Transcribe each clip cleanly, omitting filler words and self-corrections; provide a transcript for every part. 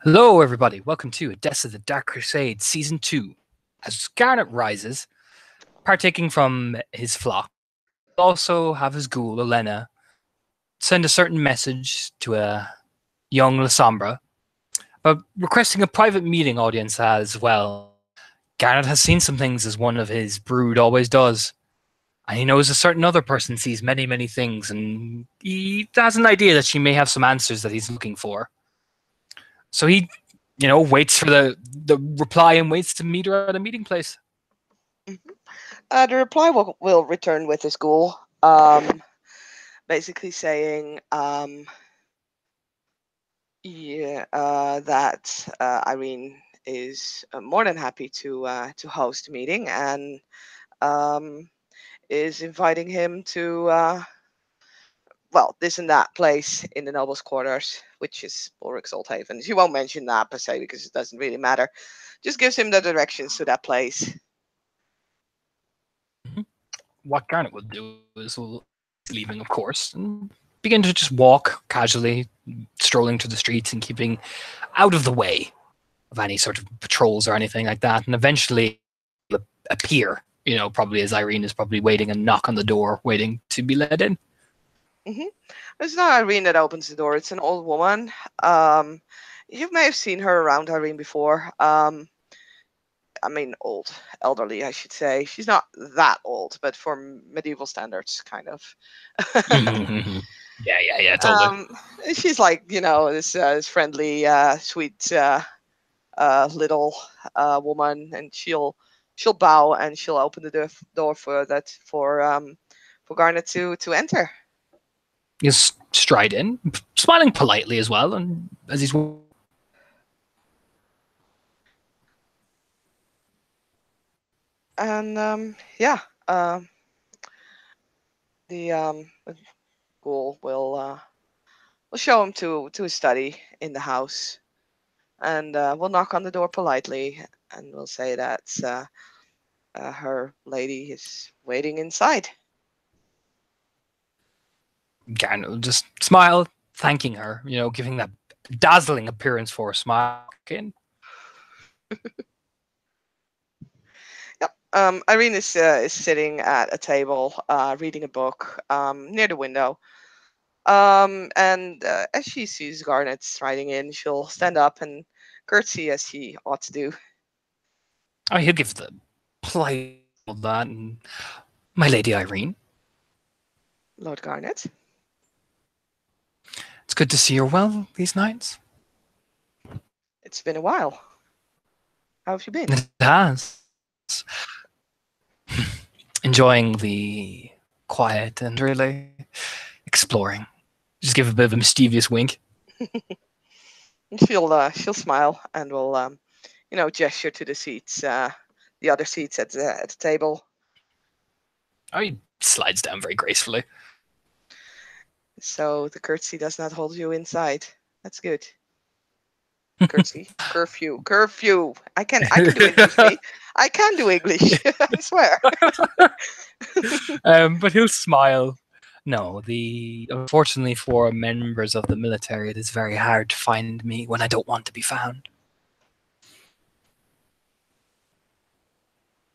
Hello, everybody. Welcome to Edessa, the Dark Crusade, Season 2. As Garnet rises, partaking from his flock, also have his ghoul, Elena, send a certain message to a young Lasombra, but requesting a private meeting audience as well. Garnet has seen some things as one of his brood always does, and he knows a certain other person sees many, many things, and he has an idea that she may have some answers that he's looking for. So he waits for the reply and waits to meet her at a meeting place. The reply will return with his ghoul, basically saying, that Irene is more than happy to host a meeting and um, is inviting him to this and that place in the nobles' quarters, which is Ulrich's Old Haven. She won't mention that per se because it doesn't really matter. Just gives him the directions to that place. What Garnet will do is will leaving, of course, and begin to just walk casually, strolling through the streets and keeping out of the way of any sort of patrols or anything like that. And eventually appear, probably as Irene is probably waiting and knock on the door, waiting to be let in. Mm-hmm. It's not Irene that opens the door. It's an old woman. You may have seen her around Irene before. I mean, old, elderly, I should say. She's not that old, but for medieval standards, kind of. Yeah, totally. She's like, this friendly, sweet little woman, and she'll bow and she'll open the door for Garnet to enter. He's stride in, smiling politely as well, and as he's And the ghoul will show him to his study in the house, and we'll knock on the door politely, and we'll say that her lady is waiting inside. Garnet will just smile, thanking her, giving that dazzling appearance for a smile. Yep. Irene is sitting at a table, reading a book near the window. And as she sees Garnet striding in, she'll stand up and curtsy as she ought to do. Oh, he'll give the polite that, and my lady Irene. Lord Garnet. It's good to see you're well these nights. It's been a while. How have you been? It has. Enjoying the quiet and really exploring. Just give a bit of a mischievous wink. She'll smile and will gesture to the seats, the other seats at the table. Oh, he slides down very gracefully. So the curtsy does not hold you inside. That's good. Curtsy, curfew. I can do English. Me, I can do English. I swear. But he'll smile. No, unfortunately for members of the military, it is very hard to find me when I don't want to be found.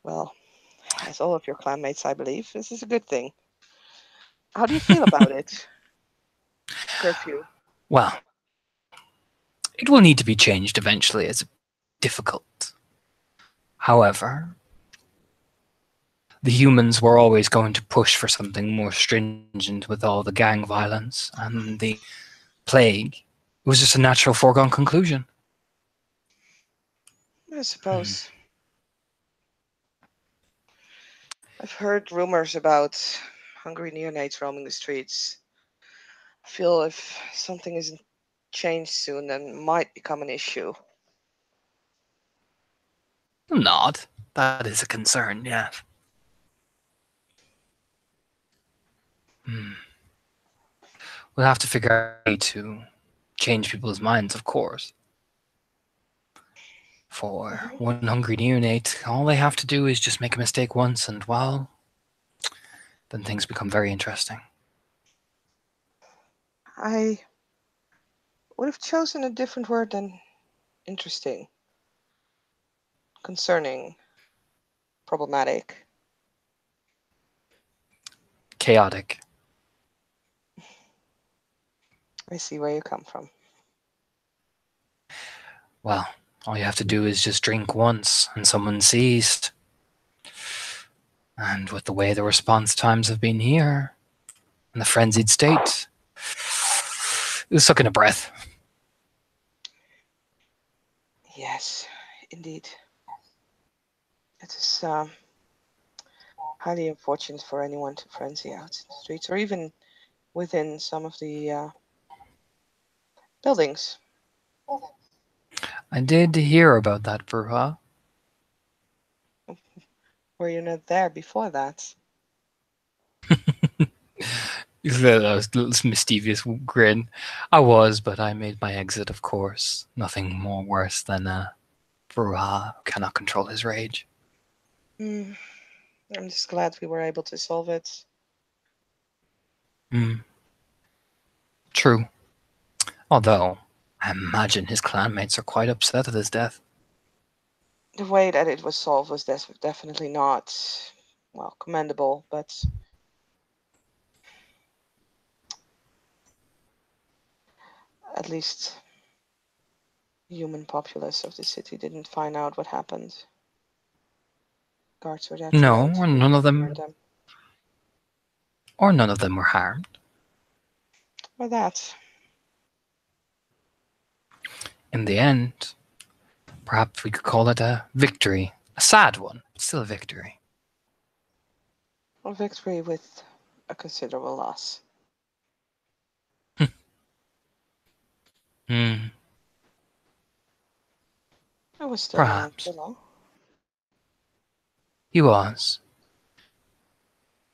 Well, as all of your clanmates, I believe, this is a good thing. How do you feel about it? Curfew. Well, it will need to be changed eventually. It's difficult. However, the humans were always going to push for something more stringent with all the gang violence and the plague. It was just a natural foregone conclusion. I suppose. I've heard rumors about hungry neonates roaming the streets. I feel if something isn't changed soon, then it might become an issue. Not. That is a concern, yes. We'll have to figure out a way to change people's minds, of course. For one hungry neonate, all they have to do is just make a mistake once, and well, then things become very interesting. I would have chosen a different word than interesting, concerning, problematic. Chaotic. I see where you come from. Well, all you have to do is just drink once and someone seized. And with the way the response times have been here, and the frenzied state, it was sucking a breath. Yes, indeed. It is highly unfortunate for anyone to frenzy out in the streets or even within some of the buildings. I did hear about that, Bruja. Were you not there before that? A little mischievous grin. I was, but I made my exit, of course. Nothing more worse than a Bruja who cannot control his rage. Mm, I'm just glad we were able to solve it. Hmm. True. Although, I imagine his clanmates are quite upset at his death. The way that it was solved was definitely not, well, commendable, but at least the human populace of the city didn't find out what happened. Guards were there No, to or none of warn them, them. or none of them were harmed. Or that. In the end, perhaps we could call it a victory. A sad one, but still a victory. A victory with a considerable loss. Hmm. I was still a young Perhaps. fellow. He was.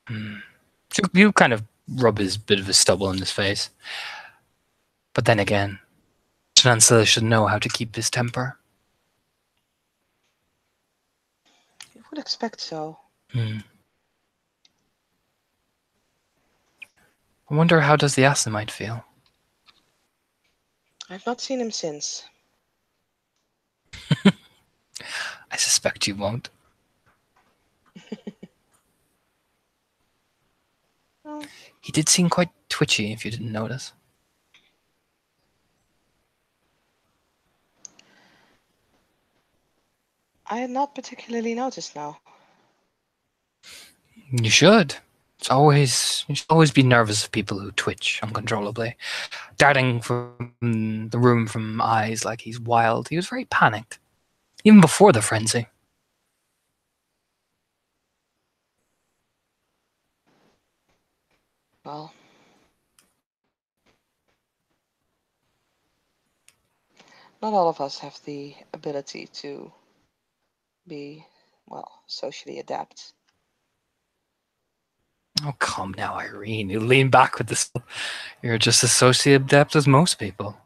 Hmm. You kind of rub his bit of a stubble in his face. But then again, Chancellor should know how to keep his temper. You would expect so. Hmm. I wonder how does the Assamite feel? I've not seen him since. I suspect you won't. Well, He did seem quite twitchy, if you didn't notice. I had not particularly noticed now. You should. You should always be nervous of people who twitch uncontrollably, darting from the room from eyes like he's wild. He was very panicked, even before the frenzy. Well, not all of us have the ability to be, well, socially adept. Oh, come now, Irene. You lean back with this. You're just as socially adept as most people.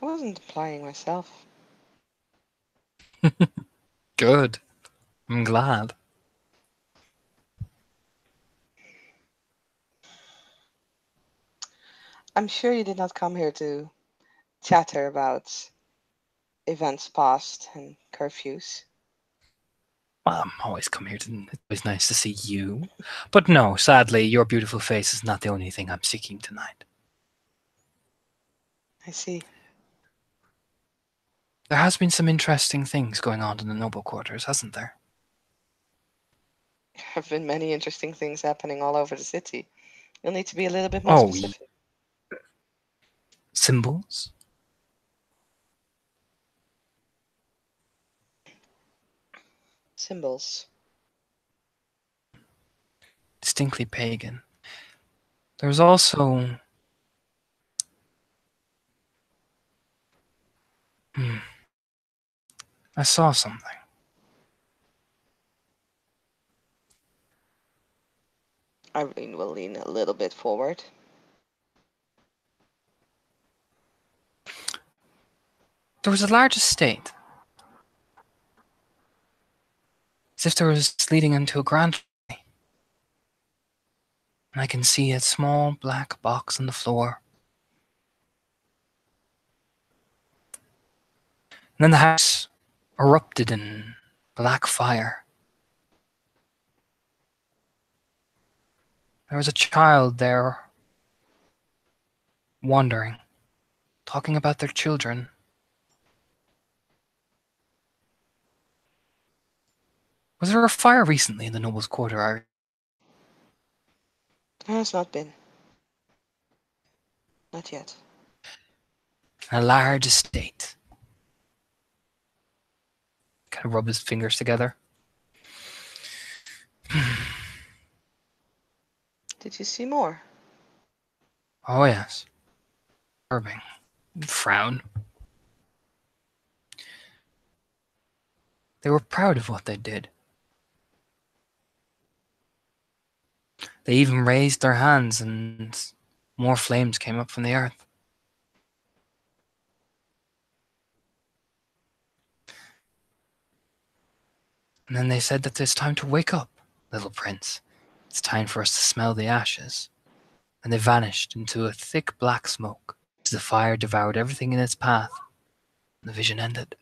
I wasn't implying myself. Good. I'm glad. I'm sure you did not come here to chatter about events past and curfews. Well, I'm always come here to. It's always nice to see you. But no, sadly, your beautiful face is not the only thing I'm seeking tonight. I see. There has been some interesting things going on in the noble quarters, hasn't there? There have been many interesting things happening all over the city. You'll need to be a little bit more Oh, specific. symbols? Symbols. Distinctly pagan. There's also. Hmm, I saw something. Irene will lean a little bit forward. There was a large estate. As if there was leading into a grand. and I can see a small black box on the floor. And then the house erupted in black fire. There was a child there wandering, talking about their children. Was there a fire recently in the noble's quarter? There has not been. Not yet. A large estate. Kind of rub his fingers together. Did you see more? Oh, yes. Disturbing. Frown. They were proud of what they did. They even raised their hands and more flames came up from the earth. And then they said that it's time to wake up, little prince. It's time for us to smell the ashes. And they vanished into a thick black smoke as the fire devoured everything in its path. And the vision ended.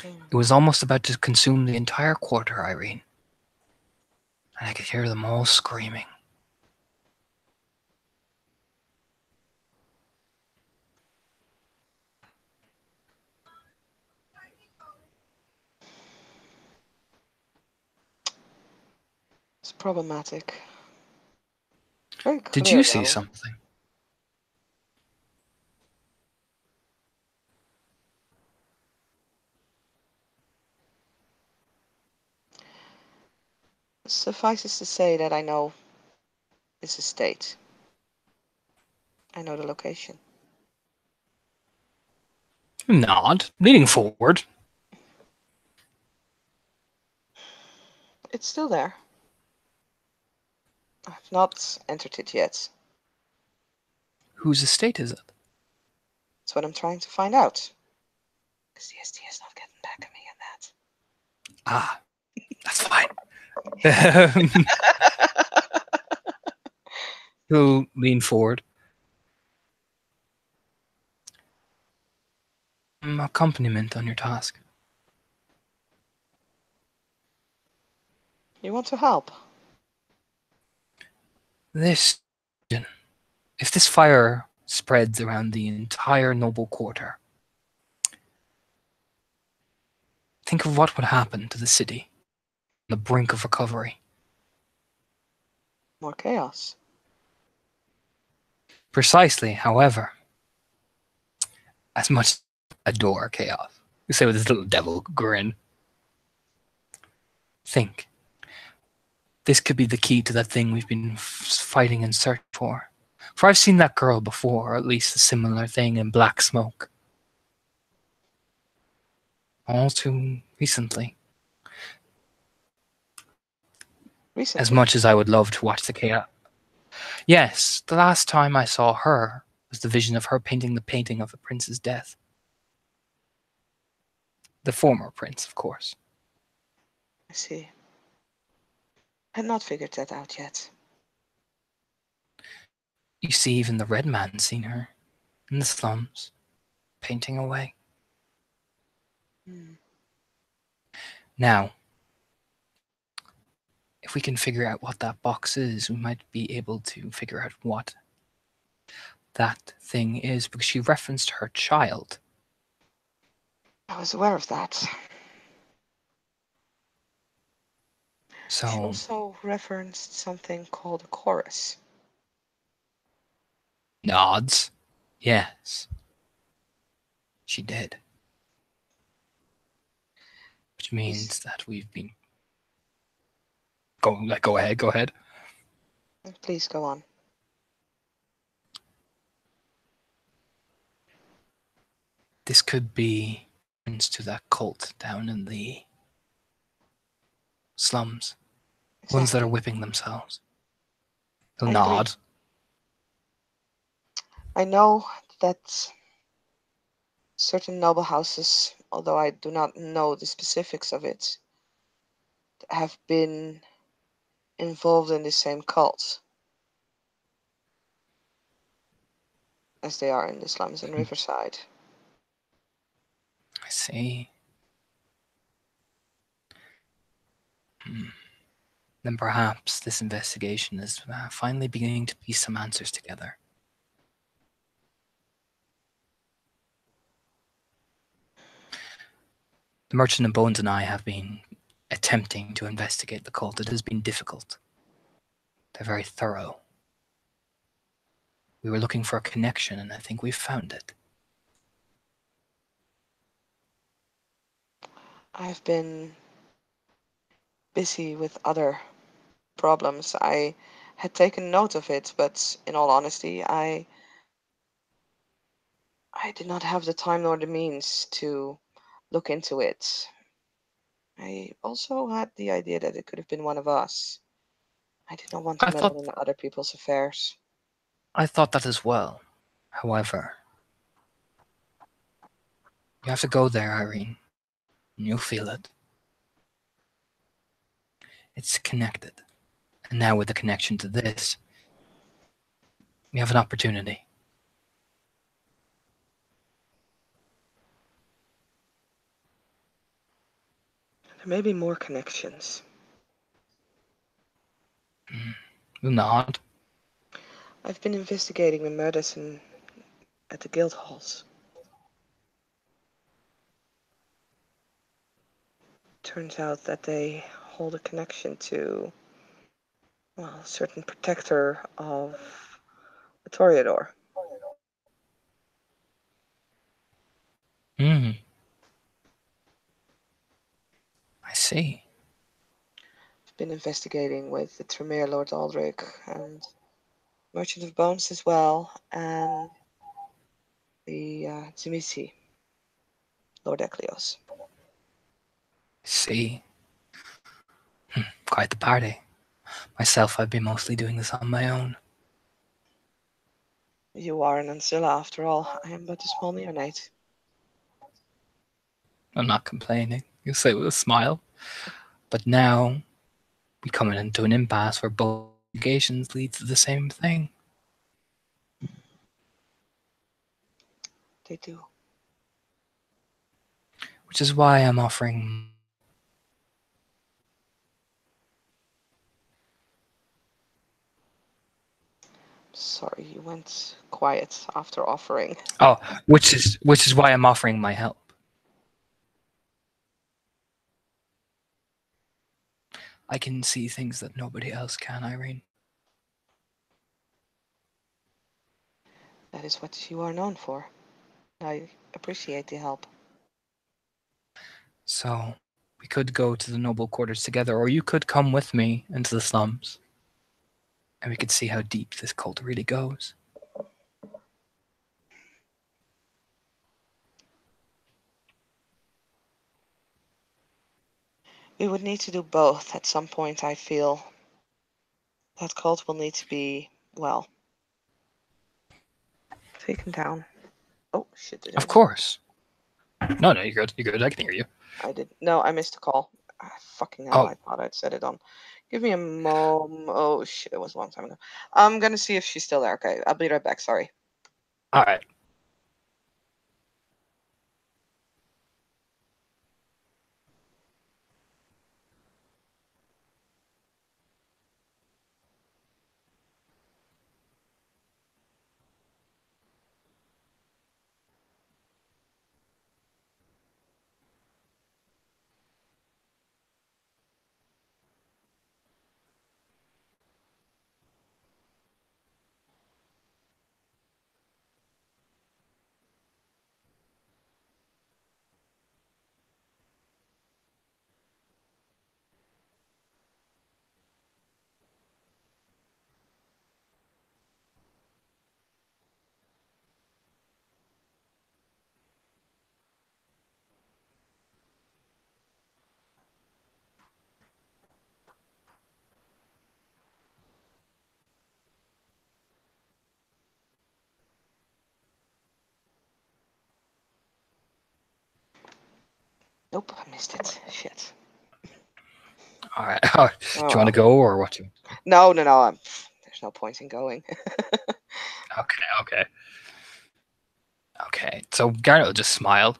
It was almost about to consume the entire quarter, Irene. And I could hear them all screaming. It's problematic. Very clear, Did you see though. something? Suffices to say that I know this estate. I know the location. Nod, leaning forward. It's still there. I've not entered it yet. Whose estate is it? That's what I'm trying to find out. Because the ST is not getting back at me on that. Ah, that's fine. He'll lean forward. Accompaniment on your task. You want to help? This, if this fire spreads around the entire noble quarter, think of what would happen to the city on the brink of recovery. More chaos. Precisely, however, as much as I adore chaos, you say with this little devil grin, think. This could be the key to that thing we've been fighting and searching for. For I've seen that girl before, or at least a similar thing in black smoke. All too recently. Recently? As much as I would love to watch the chaos. Yes, the last time I saw her was the vision of her painting the painting of the prince's death. The former prince, of course. I see. I had not figured that out yet. You see, even the red man seen her in the slums, painting away. Now, if we can figure out what that box is, we might be able to figure out what that thing is, because she referenced her child. I was aware of that. So, She also referenced something called a chorus. nods. Yes. She did. Which means that we've been... Go ahead. Please go on. This could be to that cult down in the slums. Exactly. Ones that are whipping themselves. He'll I nod. agree. I know that certain noble houses, although I do not know the specifics of it, have been involved in the same cult as they are in the slums in Riverside. I see. Hmm. Then perhaps this investigation is finally beginning to piece some answers together. The Merchant of Bones and I have been attempting to investigate the cult. It has been difficult. They're very thorough. We were looking for a connection, and I think we've found it. I've been busy with other problems. I had taken note of it, but in all honesty, I did not have the time nor the means to look into it. I also had the idea that it could have been one of us. I did not want to I meddle thought in other people's affairs. I thought that as well. However, you have to go there, Irene, and you'll feel it. It's connected. And now with the connection to this, we have an opportunity. There may be more connections. We'll nod. I've been investigating the murders at the guild halls. Turns out that they hold a connection to, well, a certain protector of the Toreador. Hmm. I see. I've been investigating with the Tremere Lord Aldrich and Merchant of Bones as well, and the Tzimisce, Lord Ecleos. See. Quite the party. Myself, I've been mostly doing this on my own. You are an Ancilla, after all. I am but a small neonate. I'm not complaining, you'll say with a smile. But now we come into an impasse where both obligations lead to the same thing. They do. Which is why I'm offering. Sorry, you went quiet after offering. Oh, which is why I'm offering my help. I can see things that nobody else can, Irene. That is what you are known for. I appreciate the help. So we could go to the noble quarters together, or you could come with me into the slums, and we could see how deep this cult really goes. We would need to do both at some point, I feel. That cult will need to be, well, taken down. Oh, shit, did I Of just... course. No, you're good. You're good. I can hear you. I did. No, I missed a call. Fucking hell, Oh, I thought I'd set it on. Give me a moment. Oh, shit, it was a long time ago. I'm gonna see if she's still there. Okay, I'll be right back. Sorry. all right. Nope, I missed it. Shit. All right. Do Oh you want to well. go or what? No, no, no. There's no point in going. Okay, okay, okay. So Garnet will just smile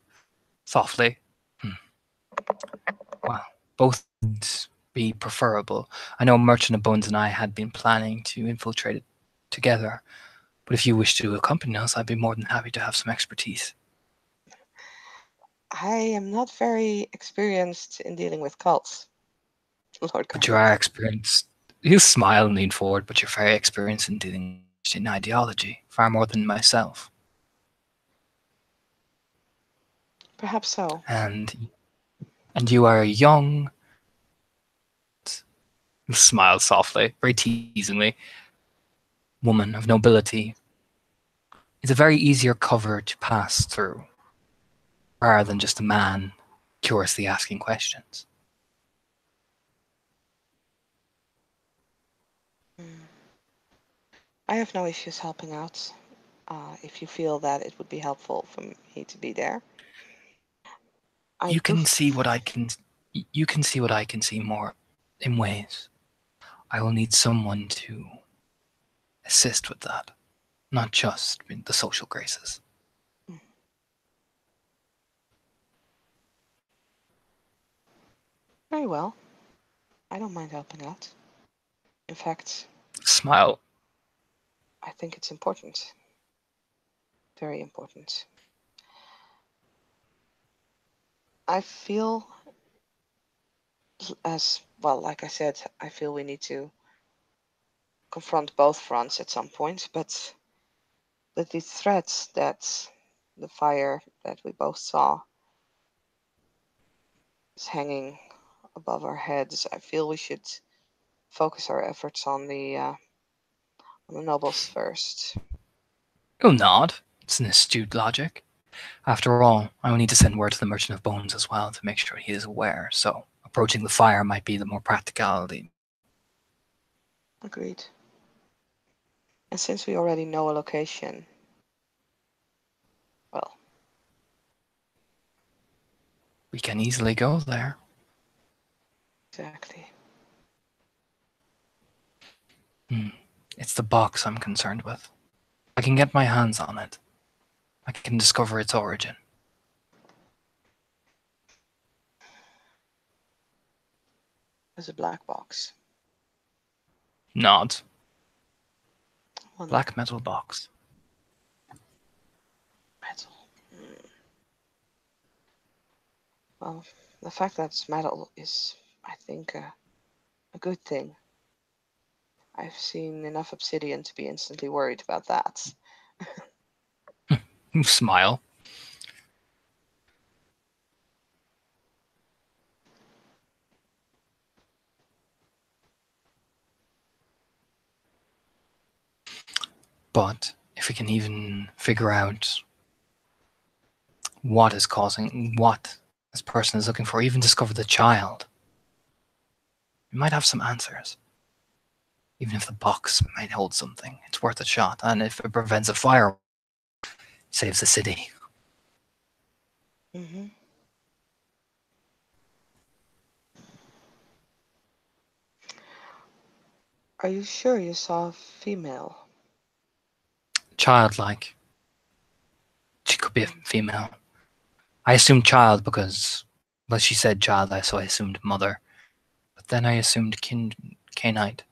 softly. Hmm. Well, both would be preferable. I know Merchant of Bones and I had been planning to infiltrate it together, but if you wish to accompany us, I'd be more than happy to have some expertise. I am not very experienced in dealing with cults, Lord But you Garnet. are experienced. You smile and lean forward, but you're very experienced in dealing in ideology, far more than myself. Perhaps so. And you are a young, smile softly, very teasingly, woman of nobility. It's a very easier cover to pass through, rather than just a man curiously asking questions. Mm. I have no issues helping out. If you feel that it would be helpful for me to be there, I You do. can see what I can. You can see what I can see more, in ways. I will need someone to assist with that, not just the social graces. Very well. I don't mind helping out. In fact, Smile. I think it's important. Very important. I feel as well, like I said, I feel we need to confront both fronts at some point, but with the threats that the fire that we both saw is hanging above our heads, I feel we should focus our efforts on the nobles first. You'll nod. It's an astute logic. After all, I will need to send word to the Merchant of Bones as well to make sure he is aware, so approaching the fire might be the more practicality. Agreed. And since we already know a location, well, We can easily go there. exactly. Hmm. It's the box I'm concerned with. I can get my hands on it. I can discover its origin. There's a black box. Nods. One Black metal box. metal. Hmm. Well, the fact that it's metal is, I think, a good thing. I've seen enough obsidian to be instantly worried about that. You smile. But if we can even figure out what is causing what this person is looking for, even discover the child, we might have some answers. Even if the box might hold something, it's worth a shot. And if it prevents a fire, saves the city. Hmm. Are you sure you saw a female? Childlike. She could be a female. I assumed child because, well, she said child, so I assumed mother. But then I assumed canite.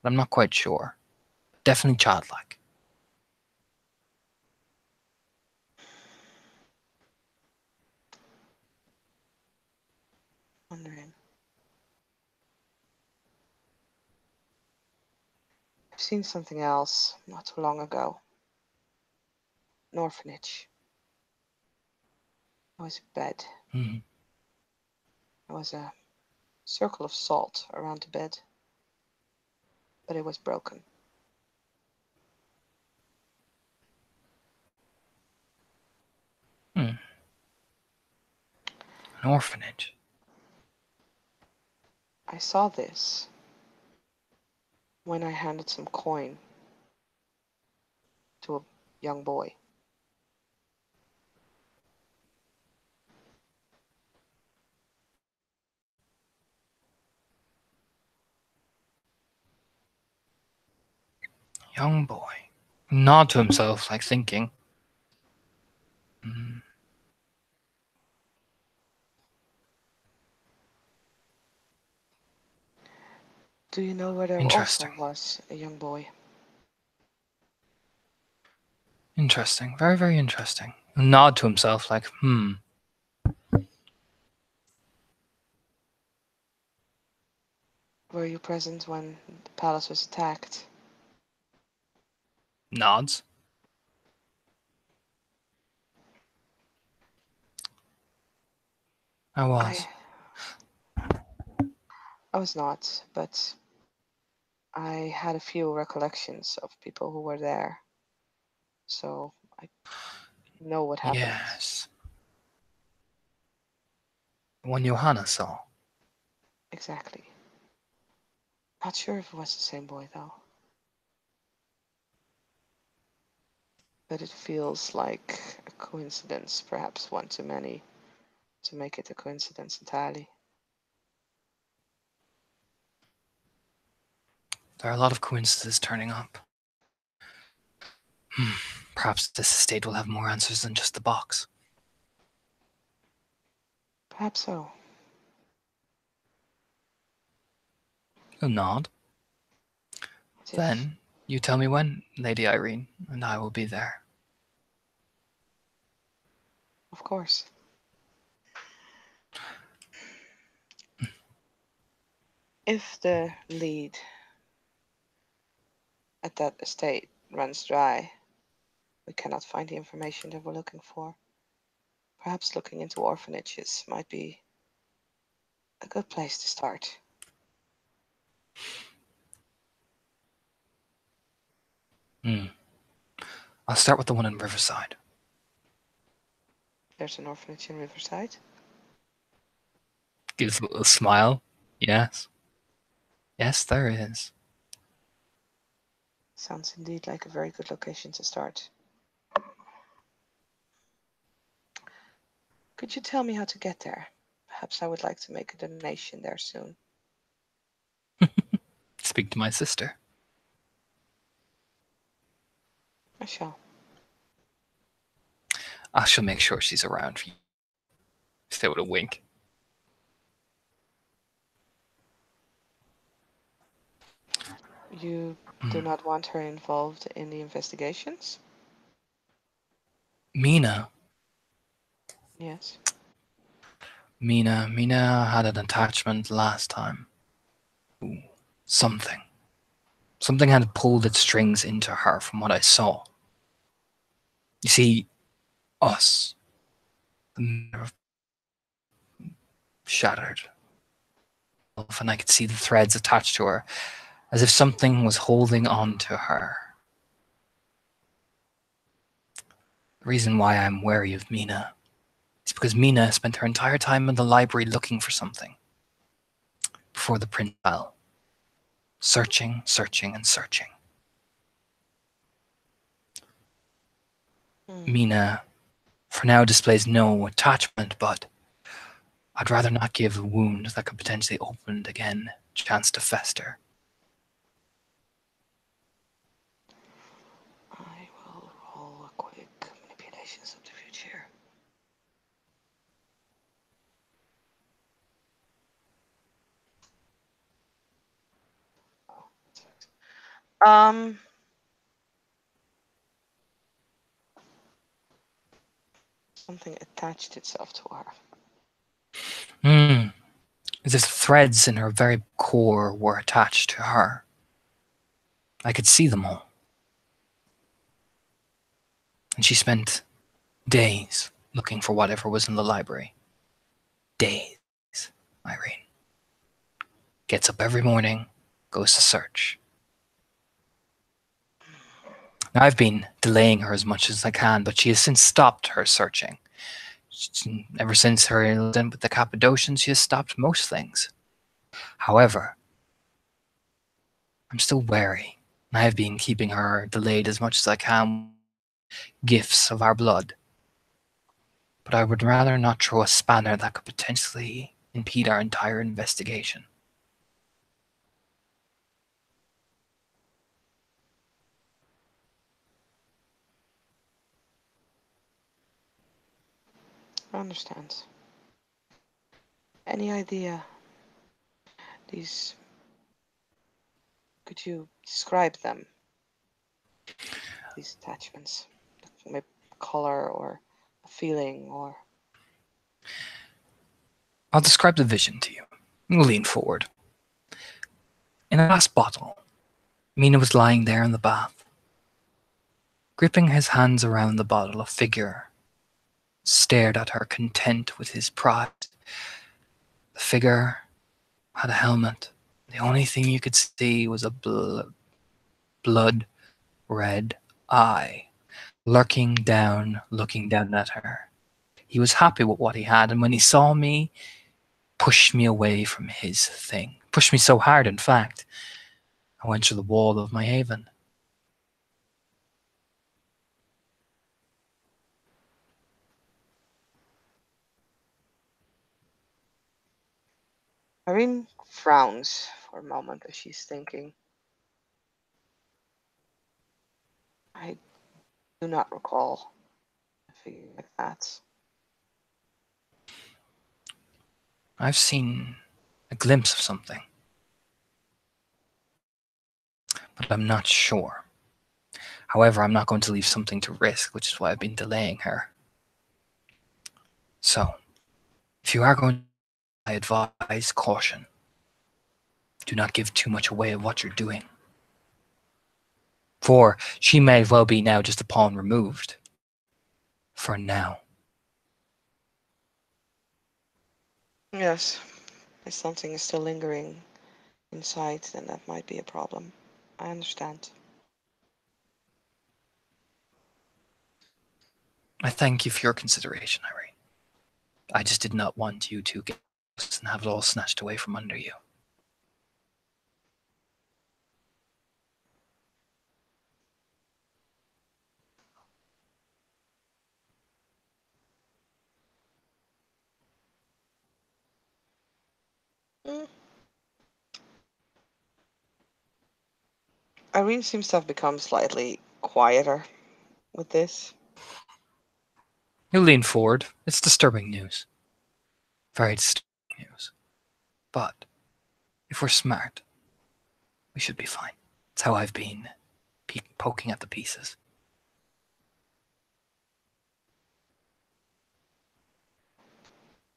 But I'm not quite sure. Definitely childlike. Wondering. I've seen something else not too long ago. An orphanage. There was a bed. Mm-hmm. There was a circle of salt around the bed, but it was broken. Hmm. An orphanage. I saw this when I handed some coin to a young boy. Young boy. Nod to himself, like thinking. Hmm, Do you know where there also interesting. was a young boy? Interesting. Very, very interesting. Nod to himself, like, hmm. Were you present when the palace was attacked? Nods. I I was. I was not, but I had a few recollections of people who were there, so I know what happened. Yes. The one Johanna saw. Exactly. Not sure if it was the same boy though, but it feels like a coincidence, perhaps one too many to make it a coincidence entirely. There are a lot of coincidences turning up. Hmm. Perhaps this estate will have more answers than just the box. Perhaps so. A nod. As if, Then you tell me when, Lady Irene, and I will be there. of course. If the lead at that estate runs dry, we cannot find the information that we're looking for. Perhaps looking into orphanages might be a good place to start. Hmm. I'll start with the one in Riverside. There's an orphanage in Riverside. Gives a little smile. Yes. Yes, there is. Sounds indeed like a very good location to start. Could you tell me how to get there? Perhaps I would like to make a donation there soon. Speak to my sister. I shall. I shall make sure she's around for you. Say with a wink. You do Hmm. not want her involved in the investigations? Mina. Yes. Mina had an attachment last time. Ooh, something. Something had pulled its strings into her from what I saw. You see, us, the nerve shattered, and I could see the threads attached to her, as if something was holding on to her. The reason why I'm wary of Mina is because Mina spent her entire time in the library looking for something before the prince fell. Searching, searching, and searching. Hmm. Mina, for now, displays no attachment, but I'd rather not give a wound that could potentially open again chance to fester. I will roll a quick manipulations of the future. Oh, um, something attached itself to her. Hmm. As if threads in her very core were attached to her. I could see them all. And she spent days looking for whatever was in the library. Days, Irene. Gets up every morning, goes to search. Now, I've been delaying her as much as I can, but she has since stopped her searching. Ever since her incident with the Cappadocians, she has stopped most things. However, I'm still wary. I have been keeping her delayed as much as I can. Gifts of our blood. But I would rather not throw a spanner that could potentially impede our entire investigation. I understand. Any idea these? Could you describe them? These attachments, maybe color or a feeling or. I'll describe the vision to you. Lean forward. In a glass bottle, Mina was lying there in the bath. Gripping his hands around the bottle, a figure stared at her, content with his pride. The figure had a helmet. The only thing you could see was a blood red eye looking down at her. He was happy with what he had, and when he saw me, pushed me away from his thing. Pushed me so hard, in fact, I went through the wall of my haven. Irene frowns for a moment as she's thinking. I do not recall a figure like that. I've seen a glimpse of something, but I'm not sure. However, I'm not going to leave something to risk, which is why I've been delaying her. So, if you are going to, I advise caution. Do not give too much away of what you're doing. For she may as well be now just a pawn removed. For now. Yes, if something is still lingering inside, then that might be a problem. I understand. I thank you for your consideration, Irene. I just did not want you to get lost and have it all snatched away from under you. Mm. Irene seems to have become slightly quieter with this. You lean forward. It's disturbing news. Very disturbing news. But if we're smart, we should be fine. It's how I've been poking at the pieces.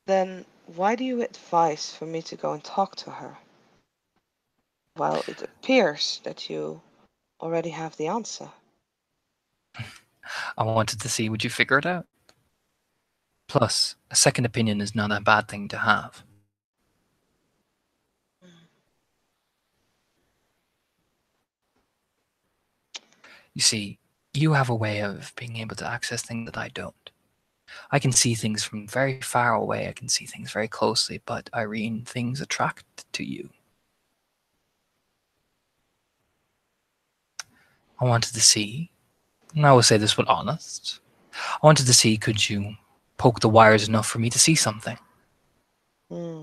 Then why do you advise for me to go and talk to her? Well, it appears that you already have the answer. I wanted to see would you figure it out. Plus, a second opinion is not a bad thing to have. You see, you have a way of being able to access things that I don't. I can see things from very far away, I can see things very closely, but Irene, things attract to you. I wanted to see, and I will say this with honest, I wanted to see could you poke the wires enough for me to see something. Hmm.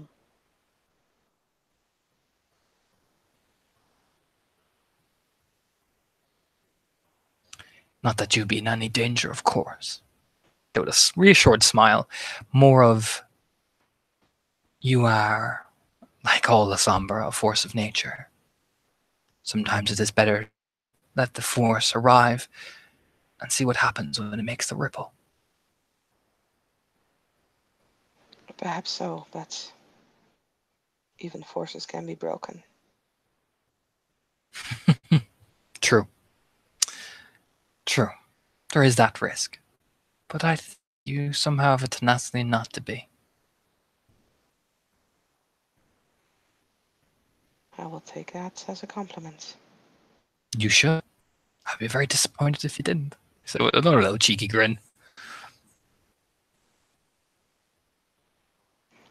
Not that you'd be in any danger, of course. With a reassured smile, more of you are, like all the Sombra, a force of nature. Sometimes it is better let the force arrive and see what happens when it makes the ripple. Perhaps so, but even forces can be broken. True. True. There is that risk. But I think you somehow have a tenacity not to be. I will take that as a compliment. You should. I'd be very disappointed if you didn't. So another little cheeky grin.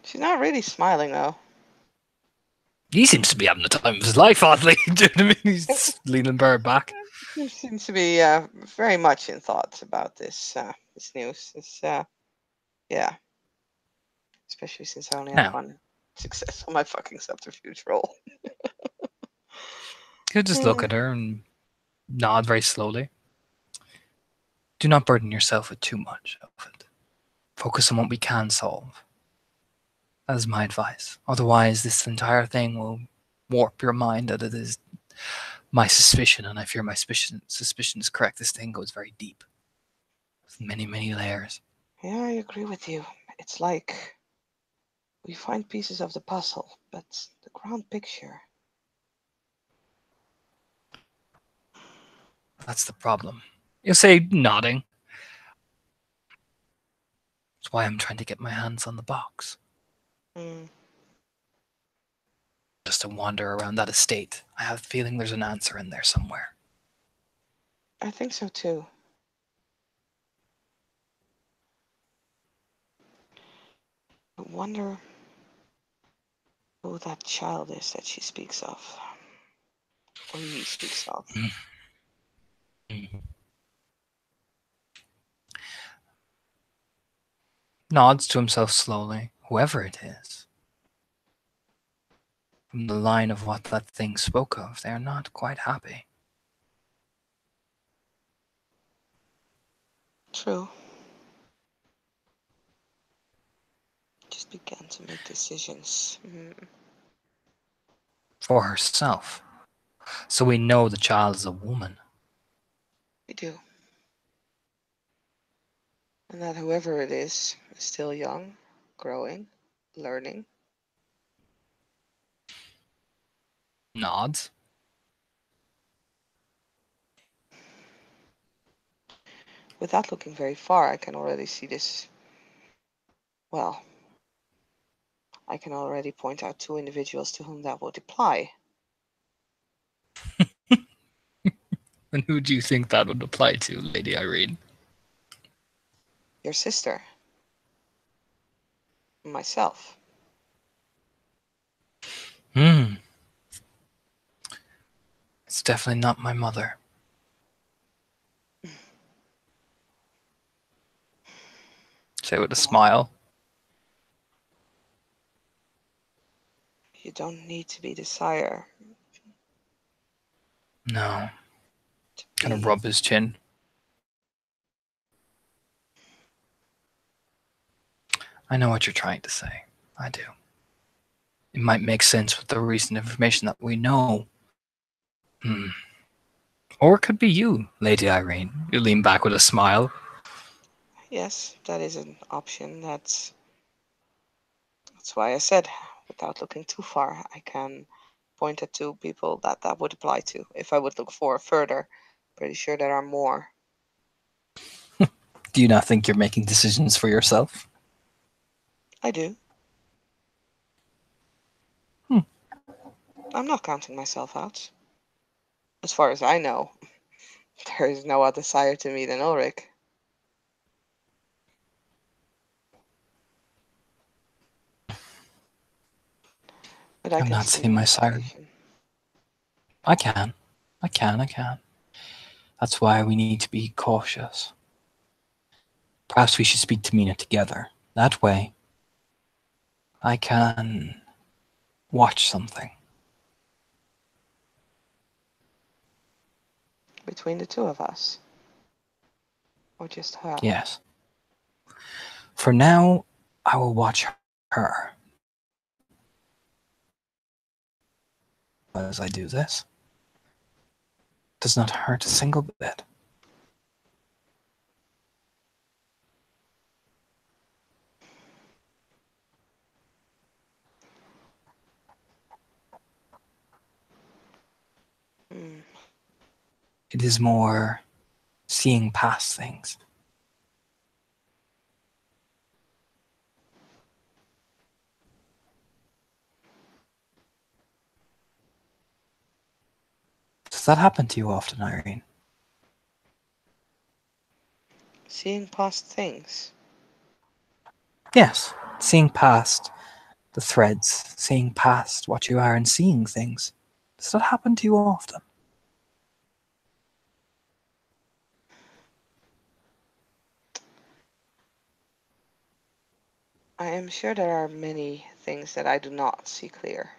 She's not really smiling though. He seems to be having the time of his life, oddly. Do you know what I mean? He's leaning bird back. She seems to be very much in thought about this news. Yeah, especially since I only had Now, one success on my fucking subterfuge roll. he'll just look at her and nod very slowly. Do not burden yourself with too much of it. Focus on what we can solve. That is my advice. Otherwise, this entire thing will warp your mind that it is my suspicion, and I fear my suspicion is correct. This thing goes very deep, with many, many layers. Yeah, I agree with you. It's like we find pieces of the puzzle, but the ground picture. That's the problem. You say nodding. That's why I'm trying to get my hands on the box. Mm, Just to wander around that estate. I have a feeling there's an answer in there somewhere. I think so too. I wonder who that child is that she speaks of, or he speaks of. Nods to himself slowly. Whoever it is. From the line of what that thing spoke of, they are not quite happy. True. Just began to make decisions. For herself. So we know the child is a woman. We do. And that whoever it is still young, growing, learning. Nods. Without looking very far, I can already see this. Well, I can already point out two individuals to whom that would apply. And who do you think that would apply to, Lady Irene? Your sister, myself. Hmm. It's definitely not my mother. Say with a Well, smile. you don't need to be the sire No. to Kind of be. rub his chin. I know what you're trying to say. I do. It might make sense with the recent information that we know. Hmm. Or it could be you, Lady Irene. You lean back with a smile. Yes, that is an option. That's why I said, without looking too far, I can point at two people that that would apply to. If I would look for further, pretty sure there are more. Do you not think you're making decisions for yourself? I do. Hmm. I'm not counting myself out. As far as I know, there is no other sire to me than Ulrich. But I I've can not see seen the my sire. situation. I can. I can. That's why we need to be cautious. Perhaps we should speak to Mina together. That way, I can watch something. Between the two of us. Or just her. Yes. For now, I will watch her. As I do this, does not hurt a single bit. Mm. It is more seeing past things. Does that happen to you often, Irene? Seeing past things. Yes, seeing past the threads, seeing past what you are and seeing things. Does that happen to you often? I am sure there are many things that I do not see clear.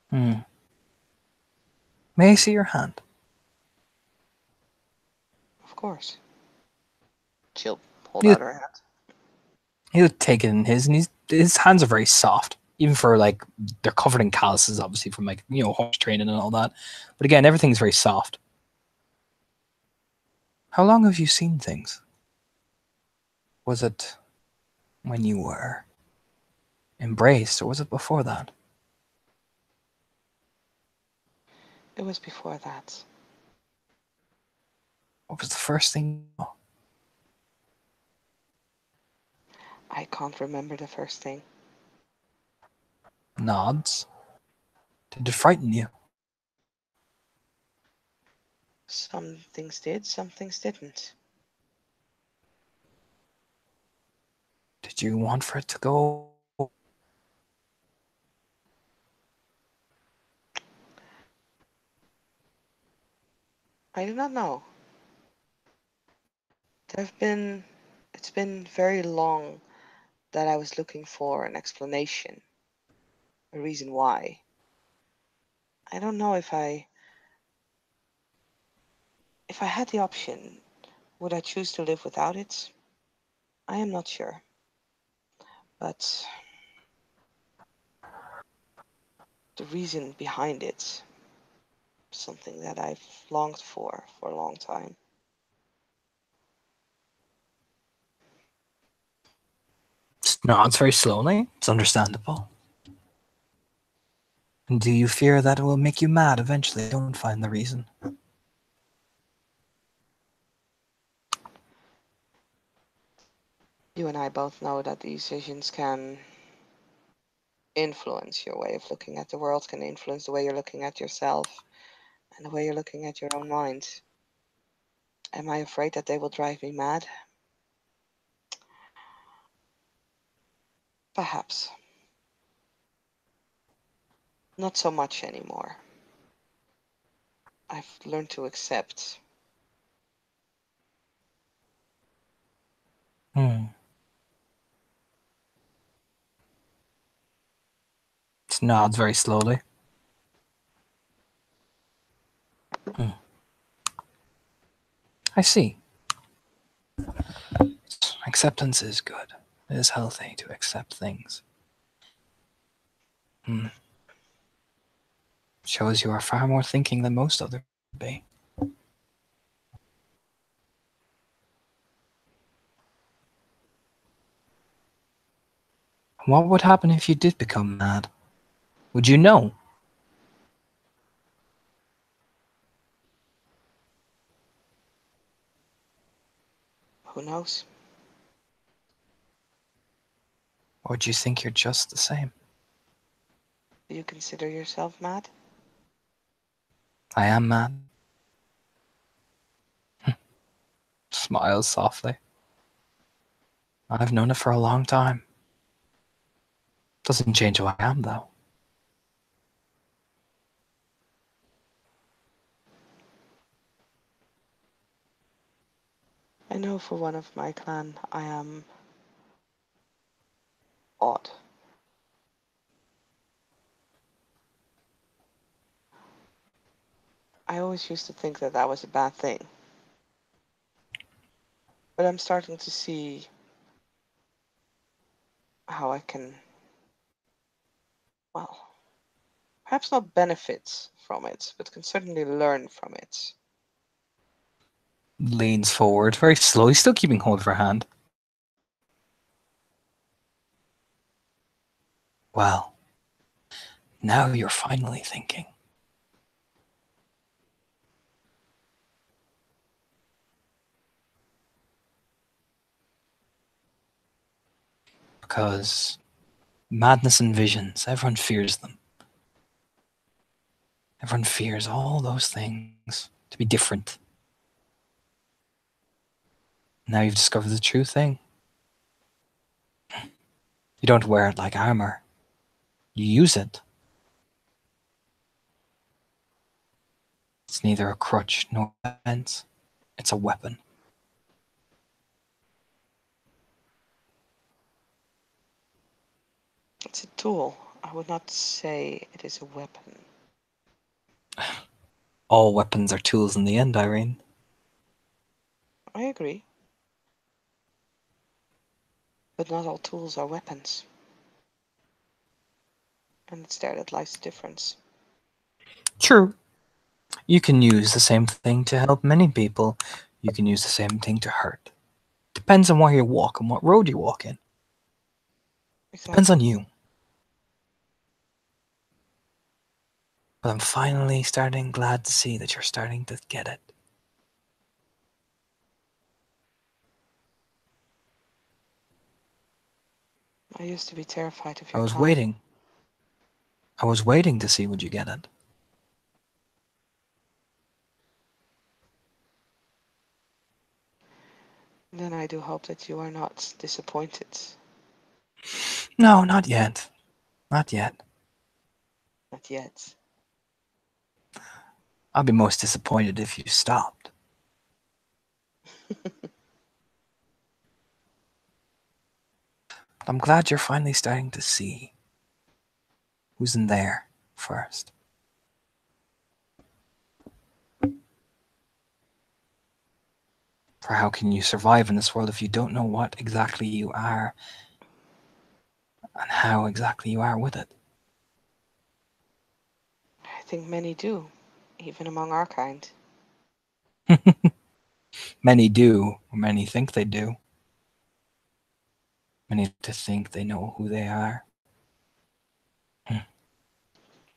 Hmm. May I see your hand? Of course. She'll hold He'll, out her hand. he'll take it in his, and his hands are very soft, even for like they're covered in calluses, obviously from like horse training and all that. But again, everything's very soft. How long have you seen things? Was it when you were embraced, or was it before that? It was before that. What was the first thing you saw? I can't remember the first thing. Nods. Did it frighten you? Some things did, some things didn't. Did you want for it to go? I do not know. It's been very long that I was looking for an explanation, a reason why. I don't know if I had the option, would I choose to live without it? I am not sure. But the reason behind it, something that I've longed for a long time. Nods very slowly. It's understandable. And do you fear that it will make you mad eventually? Don't find the reason. You and I both know that these decisions can influence your way of looking at the world, can influence the way you're looking at yourself and the way you're looking at your own mind. Am I afraid that they will drive me mad? Perhaps. Not so much anymore. I've learned to accept. Hmm. It nods very slowly. Hmm. I see. Acceptance is good. It is healthy to accept things. Hmm. Shows you are far more thinking than most others would be. What would happen if you did become mad? Would you know? Who knows? Or do you think you're just the same? Do you consider yourself mad? I am mad. Smiles softly. I've known it for a long time. Doesn't change who I am, though. I know for one of my clan I am odd. I always used to think that that was a bad thing. But I'm starting to see how I can, well, perhaps not benefit from it, but can certainly learn from it. Leans forward very slowly, still keeping hold of her hand. Well, now you're finally thinking. Because madness and visions, everyone fears them. Everyone fears all those things to be different. Now you've discovered the true thing. You don't wear it like armor. You use it. It's neither a crutch nor a defense. It's a weapon. It's a tool. I would not say it is a weapon. All weapons are tools in the end, Irene. I agree. But not all tools are weapons. And it's there that lies the difference. True. You can use the same thing to help many people. You can use the same thing to hurt. Depends on where you walk and what road you walk in. Depends on Exactly. you. But I'm finally starting glad to see that you're starting to get it. I used to be terrified of I your was calm. waiting. I was waiting to see would you get it. Then I do hope that you are not disappointed. No, not yet. Not yet. Not yet. I'll be most disappointed if you stopped. But I'm glad you're finally starting to see who's in there first. For how can you survive in this world if you don't know what exactly you are and how exactly you are with it? I think many do, even among our kind. Many do, or many think they do. Many to think they know who they are.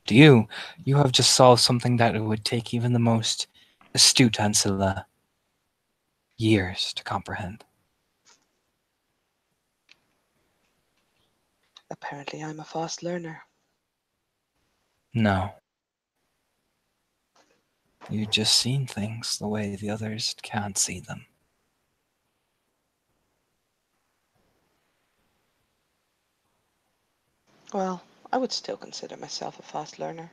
To you, you have just solved something that it would take even the most astute Ancilla years to comprehend. Apparently, I'm a fast learner. No, you've just seen things the way the others can't see them. Well, I would still consider myself a fast learner.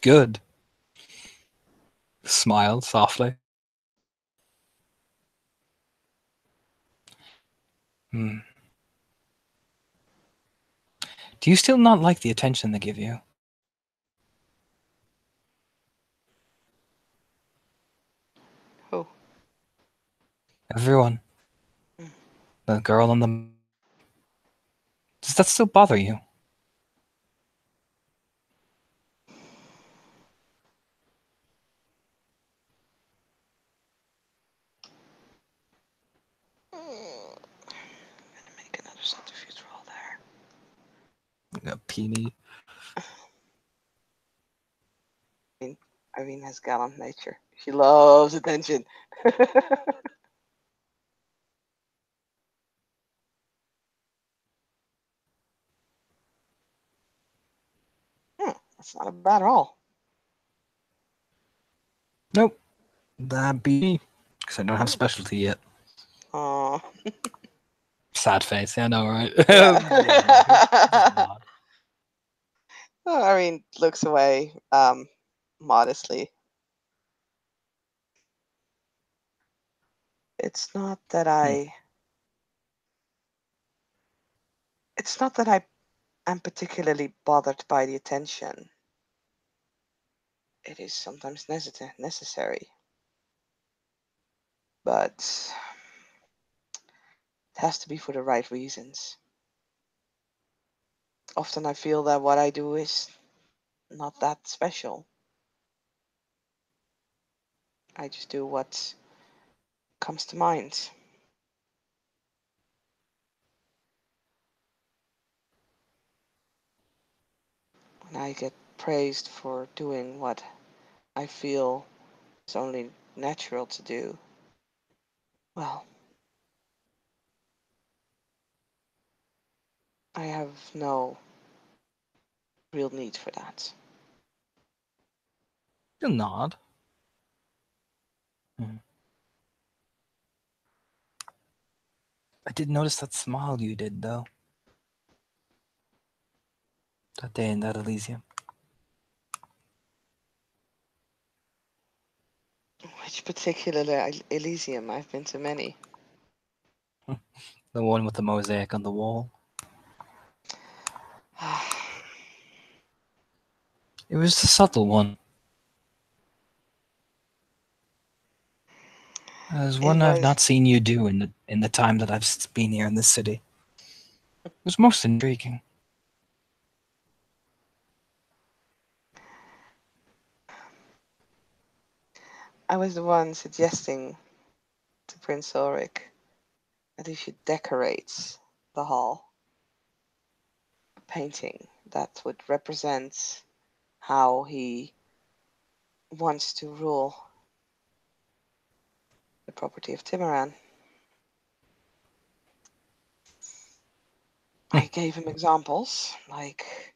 Good. Smiled softly. Hmm. Do you still not like the attention they give you? Who? Everyone. Mm. The girl on the. Does that still bother you? Gonna make another subterfuge roll there. Peony. I mean, Irene has gallant nature. She loves attention. That's not bad at all. Nope. That be because I don't have specialty yet. Aw. Sad face. Yeah, I know, right? Yeah, just Yeah. nod. Irene looks away modestly. It's not that Hmm. I. It's not that I am particularly bothered by the attention. It is sometimes necessary, but it has to be for the right reasons. Often I feel that what I do is not that special. I just do what comes to mind. When I get praised for doing what I feel is only natural to do, well, I have no real need for that. You'll nod. Hmm. I did notice that smile you did though. That day in that Elysium. Which particular Elysium? I've been to many. The one with the mosaic on the wall. It was a subtle one. There's It one I've was not seen you do in the time that been here in this city. It was most intriguing. I was the one suggesting to Prince Ulrich that he should decorate the hall, a painting that would represent how he wants to rule the property of Timuran. Hmm. I gave him examples, like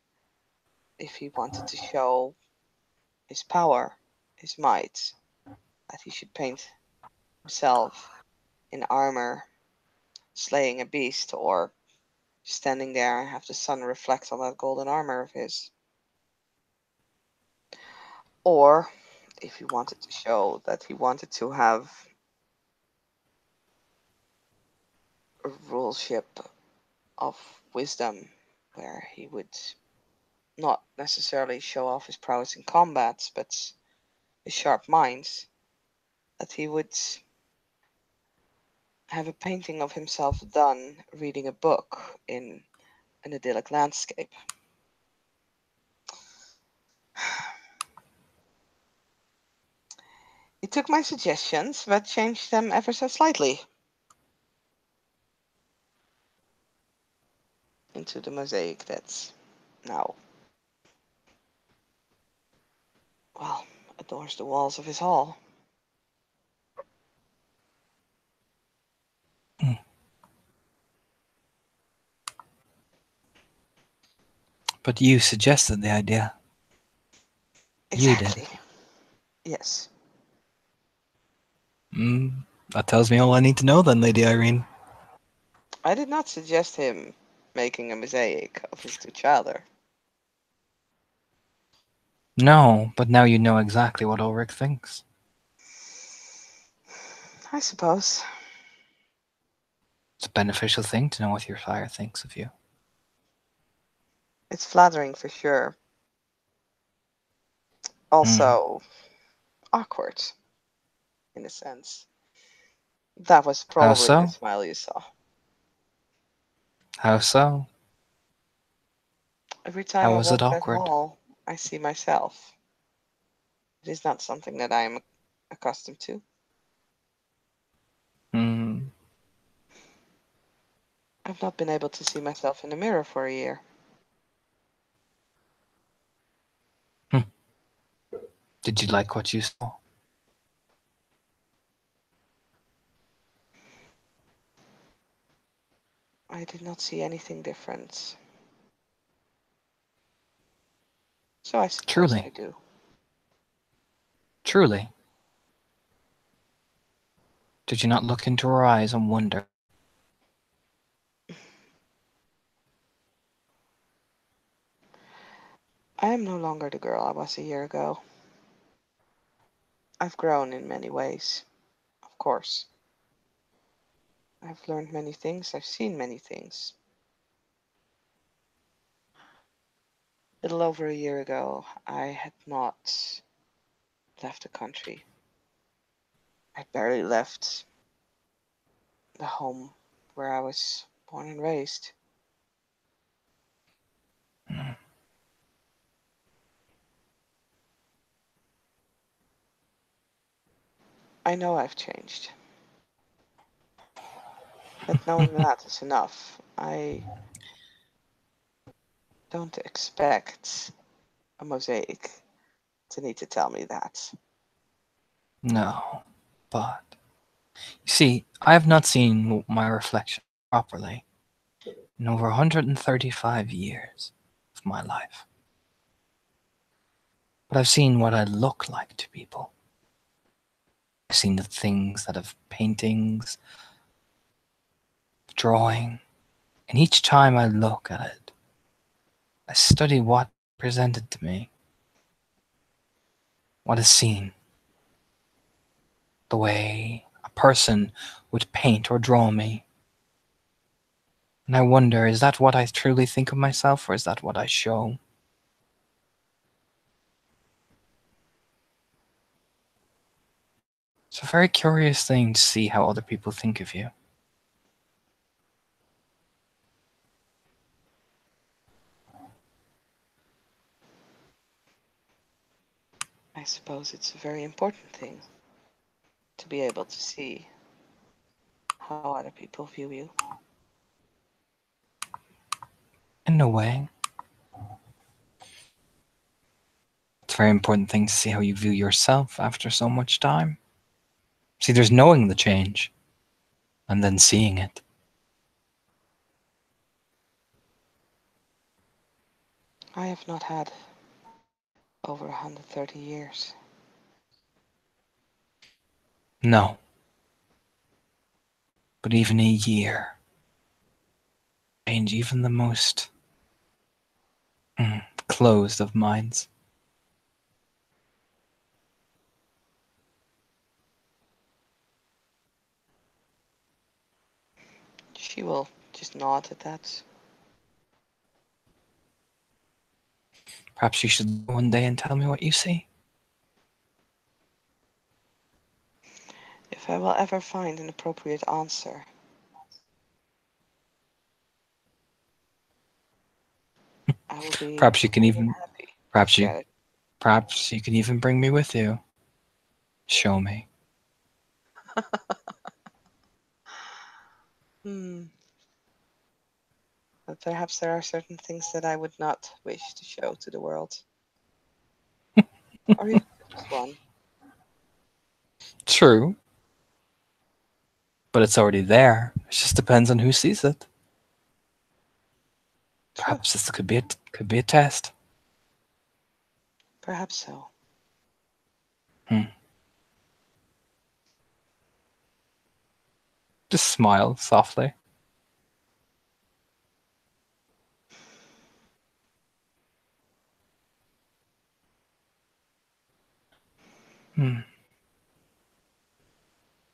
if he wanted to show his power, his might, that he should paint himself in armor, slaying a beast, or standing there and have the sun reflect on that golden armor of his. Or if he wanted to show that he wanted to have a ruleship of wisdom, where he would not necessarily show off his prowess in combat, but his sharp minds, that he would have a painting of himself done reading a book in an idyllic landscape. He took my suggestions, but changed them ever so slightly into the mosaic that's now, well, adorns the walls of his hall. Hmm. But you suggested the idea. You did. Exactly. Yes. Mm, that tells me all I need to know then, Lady Irene. I did not suggest him making a mosaic of his T'Challa. No, but now you know exactly what Ulrich thinks. I suppose. It's a beneficial thing to know what your sire thinks of you. It's flattering for sure. Hmm. Also awkward, in a sense. That was How probably the so? smile you saw. How so? Every time How I was it walk that awkward? hall, I see myself. It is not something that I am accustomed to. Hmm. I've not been able to see myself in the mirror for a year. Hmm. Did you like what you saw? I did not see anything different. So I suppose I Truly, do. truly. Did you not look into her eyes and wonder? I am no longer the girl I was a year ago. I've grown in many ways, of course. I've learned many things, I've seen many things. A little over a year ago, I had not left the country. I barely left the home where I was born and raised. I know I've changed, but knowing that is enough. I don't expect a mosaic to need to tell me that. No, but you see, I have not seen my reflection properly in over 135 years of my life. But I've seen what I look like to people. I've seen the things that have paintings, drawing, and each time I look at it, I study what presented to me, what is seen, the way a person would paint or draw me. And I wonder, is that what I truly think of myself, or is that what I show? It's a very curious thing to see how other people think of you. I suppose it's a very important thing to be able to see how other people view you. In a way, it's a very important thing to see how you view yourself after so much time. See, there's knowing the change and then seeing it. I have not had over 130 years. No, but even a year change even the most closed of minds. She will just nod at that. Perhaps you should one day and tell me what you see. If I will ever find an appropriate answer, I will be Perhaps you can more than even happy to perhaps you share it. perhaps you can even bring me with you. Show me. Hmm. But perhaps there are certain things that I would not wish to show to the world, or even to just one. True, but it's already there. It just depends on who sees it. True. Perhaps this could be a test. Perhaps so. Hmm. Just smile softly. Hmm.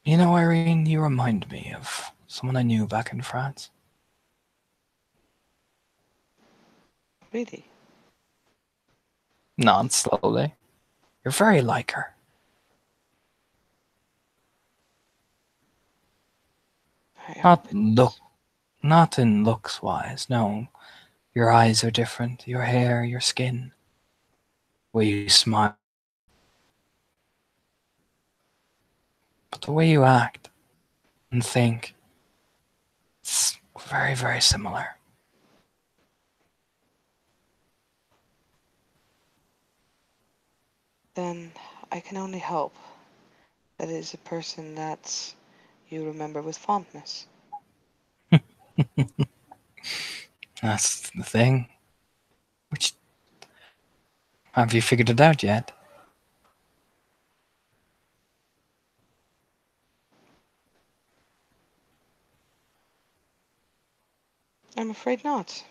You know, Irene, you remind me of someone I knew back in France. Really. Nod slowly. You're very like her. I Not hope it look, is. not in looks wise. No, your eyes are different. Your hair, your skin, the way you smile, but the way you act and think, it's very, very similar. Then I can only hope that it is a person that you remember with fondness. That's the thing. Which have you figured it out yet? I'm afraid not.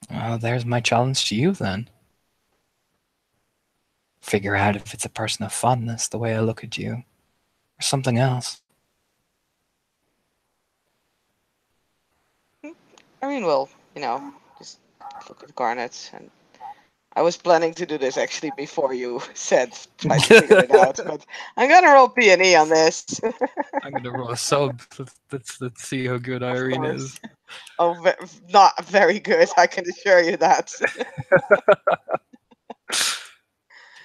Well, there's my challenge to you then. Figure out if it's a person of fondness, the way I look at you, or something else. I mean, well, just look at Garnet. And I was planning to do this actually before you said try to figure it out, but I'm gonna roll P&E on this. I'm gonna roll a sub. Let's see how good Of Irene course. is. Oh, not very good. I can assure you that.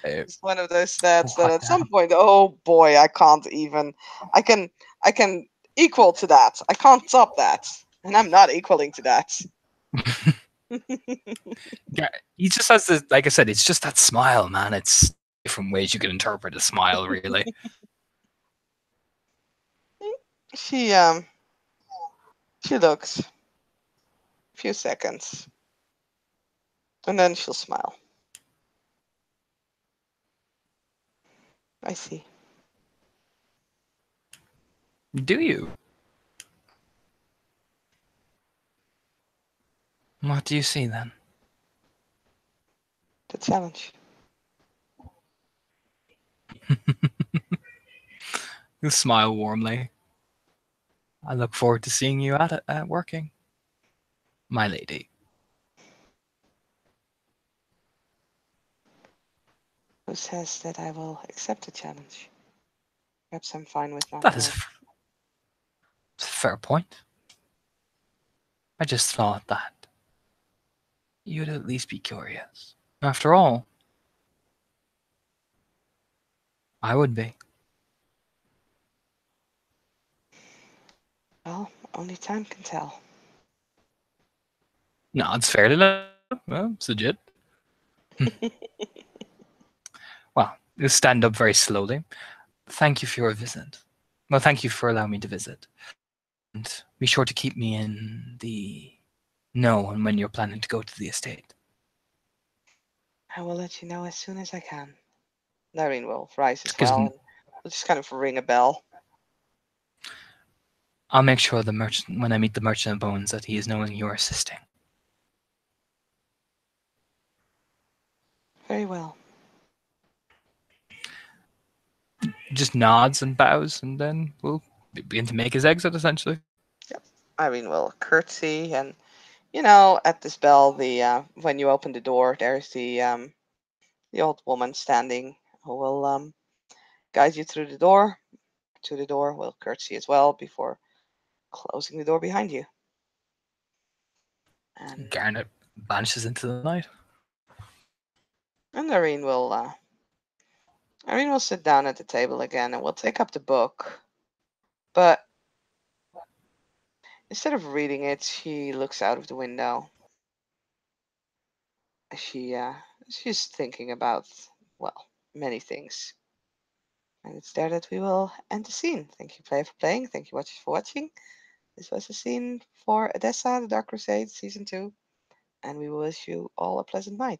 Eh, It's one of those stats that what at some point, oh boy, I can't even. I can I can equal to that. I can't top that, and I'm not equaling to that. Yeah, he just has this. Like I said, it's just that smile, man. It's different ways you can interpret a smile, really. She she looks a few seconds, and then she'll smile. I see. Do you? What do you see then? The challenge. You smile warmly. I look forward to seeing you at working, my lady. Who says that I will accept the challenge? Perhaps I'm fine with not That is knowing. a fair point. I just thought that you'd at least be curious. After all, I would be. Well, only time can tell. No, it's fair to know. Well, it's legit. Well, you stand up very slowly. Thank you for your visit. Well, thank you for allowing me to visit. And be sure to keep me in the know on when you're planning to go to the estate. I will let you know as soon as I can. Noreen will rise as Because well, and we'll just kind of ring a bell. I'll make sure the merchant, when I meet the merchant of bones, that he is knowing you're assisting. Very well. Just nods and bows, and then we'll begin to make his exit, essentially. Yep. Irene will curtsy, and at this bell, the when you open the door, there's the old woman standing who will guide you through the door. To the door, will curtsy as well before closing the door behind you. And Garnet vanishes into the night. and Irene will sit down at the table again, and will take up the book. But instead of reading it, she looks out of the window. She she's thinking about, well, many things. And it's there that we will end the scene. Thank you, player, for playing. Thank you, watchers, for watching. This was the scene for Edessa, the Dark Crusade, Season 2. And we will wish you all a pleasant night.